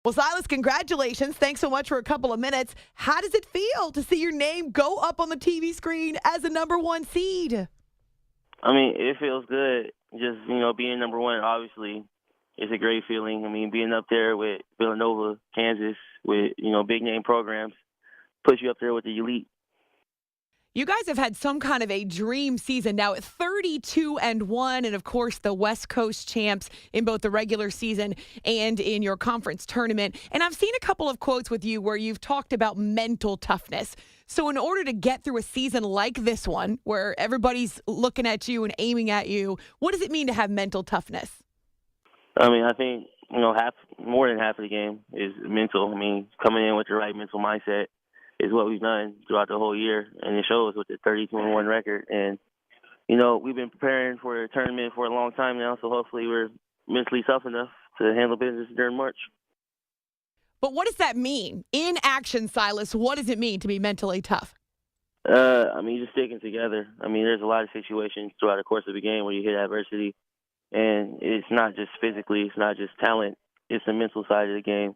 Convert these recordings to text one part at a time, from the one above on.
Well, Silas, congratulations. Thanks so much for a couple of minutes. How does it feel to see your name go up on the TV screen as a number one seed? I mean, it feels good. Just, being number one, obviously, is a great feeling. I mean, being up there with Villanova, Kansas, with, big name programs, puts you up there with the elite. You guys have had some kind of a dream season now at 32-1, and of course the West Coast champs in both the regular season and in your conference tournament. And I've seen a couple of quotes with you where you've talked about mental toughness. So in order to get through a season like this one, where everybody's looking at you and aiming at you, what does it mean to have mental toughness? I mean, I think, more than half of the game is mental. I mean, coming in with the right mental mindset is what we've done throughout the whole year, and it shows with the 32-1 record. And, we've been preparing for the tournament for a long time now, so hopefully we're mentally tough enough to handle business during March. But what does that mean? In action, Silas, what does it mean to be mentally tough? Just sticking together. I mean, there's a lot of situations throughout the course of the game where you hit adversity, and it's not just physically, it's not just talent, it's the mental side of the game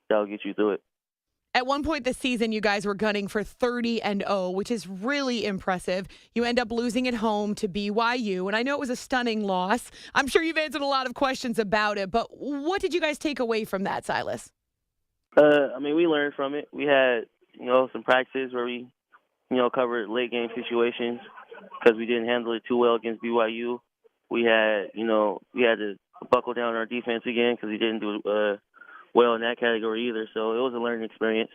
that'll get you through it. At one point this season, you guys were gunning for 30-0, which is really impressive. You end up losing at home to BYU, and I know it was a stunning loss. I'm sure you've answered a lot of questions about it, but what did you guys take away from that, Silas? We learned from it. We had, some practices where we, covered late game situations because we didn't handle it too well against BYU. We had to buckle down our defense again because we didn't do well in that category either. So it was a learning experience.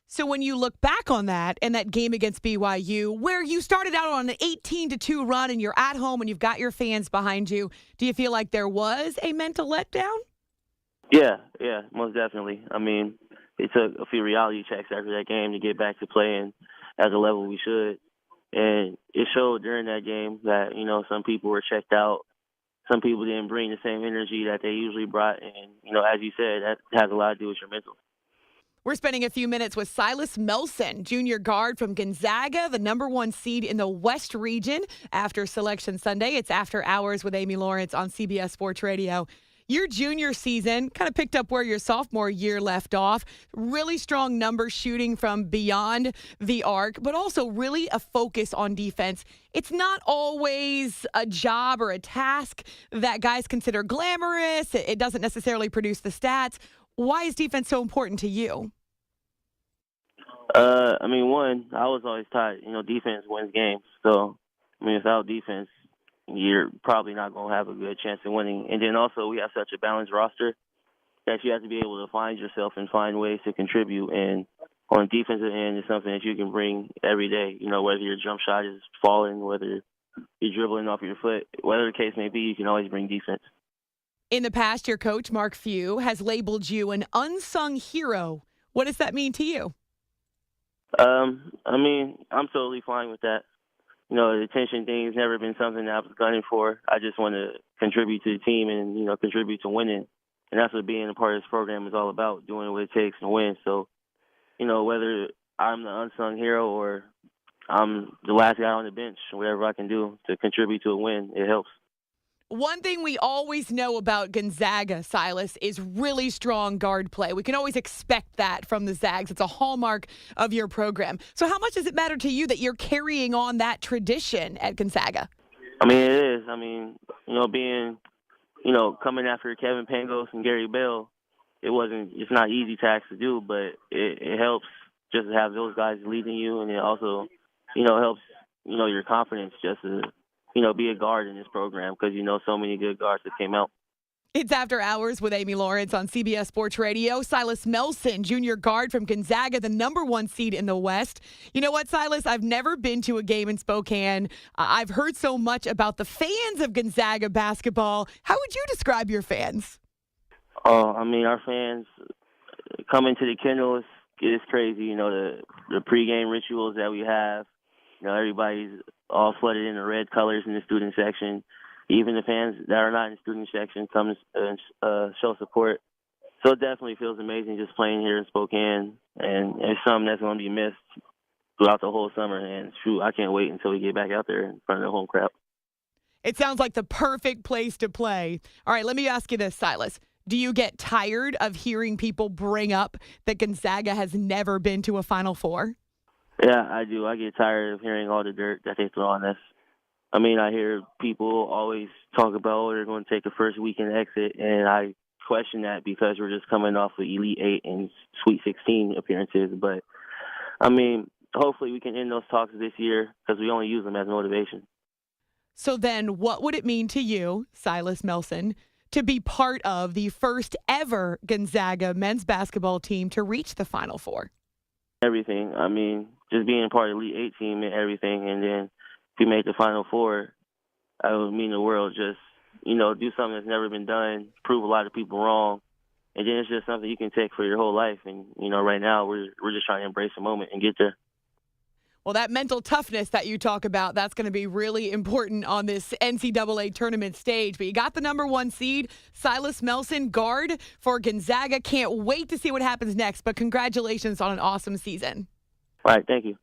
So when you look back on that and that game against BYU, where you started out on an 18-2 run and you're at home and you've got your fans behind you, do you feel like there was a mental letdown? Yeah, most definitely. I mean, it took a few reality checks after that game to get back to playing at the level we should. And it showed during that game that, some people were checked out. Some people didn't bring the same energy that they usually brought. And, as you said, that has a lot to do with your mental. We're spending a few minutes with Silas Melson, junior guard from Gonzaga, the number one seed in the West region. After Selection Sunday, it's After Hours with Amy Lawrence on CBS Sports Radio. Your junior season kind of picked up where your sophomore year left off. Really strong numbers shooting from beyond the arc, but also really a focus on defense. It's not always a job or a task that guys consider glamorous. It doesn't necessarily produce the stats. Why is defense so important to you? One, I was always taught, defense wins games. So, without defense, you're probably not going to have a good chance of winning. And then also we have such a balanced roster that you have to be able to find yourself and find ways to contribute. And on the defensive end, it's something that you can bring every day, whether your jump shot is falling, whether you're dribbling off your foot, whatever the case may be, you can always bring defense. In the past, your coach, Mark Few, has labeled you an unsung hero. What does that mean to you? I'm totally fine with that. The attention thing has never been something that I was gunning for. I just want to contribute to the team and, contribute to winning. And that's what being a part of this program is all about, doing what it takes to win. So, whether I'm the unsung hero or I'm the last guy on the bench, whatever I can do to contribute to a win, it helps. One thing we always know about Gonzaga, Silas, is really strong guard play. We can always expect that from the Zags. It's a hallmark of your program. So how much does it matter to you that you're carrying on that tradition at Gonzaga? It is. Being, coming after Kevin Pangos and Gary Bell, it's not easy task to do, but it helps just to have those guys leading you, and it also, helps, your confidence just to, be a guard in this program because so many good guards that came out. It's After Hours with Amy Lawrence on CBS Sports Radio. Silas Melson, junior guard from Gonzaga, the number one seed in the West. You know what, Silas? I've never been to a game in Spokane. I've heard so much about the fans of Gonzaga basketball. How would you describe your fans? Our fans coming to the Kindle is crazy. The pregame rituals that we have. Everybody's all flooded in the red colors in the student section. Even the fans that are not in the student section come and show support. So it definitely feels amazing just playing here in Spokane. And it's something that's going to be missed throughout the whole summer. And shoot, I can't wait until we get back out there in front of the home crowd. It sounds like the perfect place to play. All right, let me ask you this, Silas. Do you get tired of hearing people bring up that Gonzaga has never been to a Final Four? Yeah, I do. I get tired of hearing all the dirt that they throw on us. I mean, I hear people always talk about, oh, they're going to take a first weekend exit, and I question that because we're just coming off of Elite Eight and Sweet 16 appearances. But, I mean, hopefully we can end those talks this year because we only use them as motivation. So then what would it mean to you, Silas Melson, to be part of the first ever Gonzaga men's basketball team to reach the Final Four? Everything. I mean, just being part of the Elite Eight team and everything, and then if we make the Final Four, that would mean the world. Just, do something that's never been done, prove a lot of people wrong, and then it's just something you can take for your whole life. And, right now we're just trying to embrace the moment and get there. Well, that mental toughness that you talk about, that's going to be really important on this NCAA tournament stage. But you got the number 1 seed, Silas Melson, guard for Gonzaga. Can't wait to see what happens next, but congratulations on an awesome season. All right, thank you.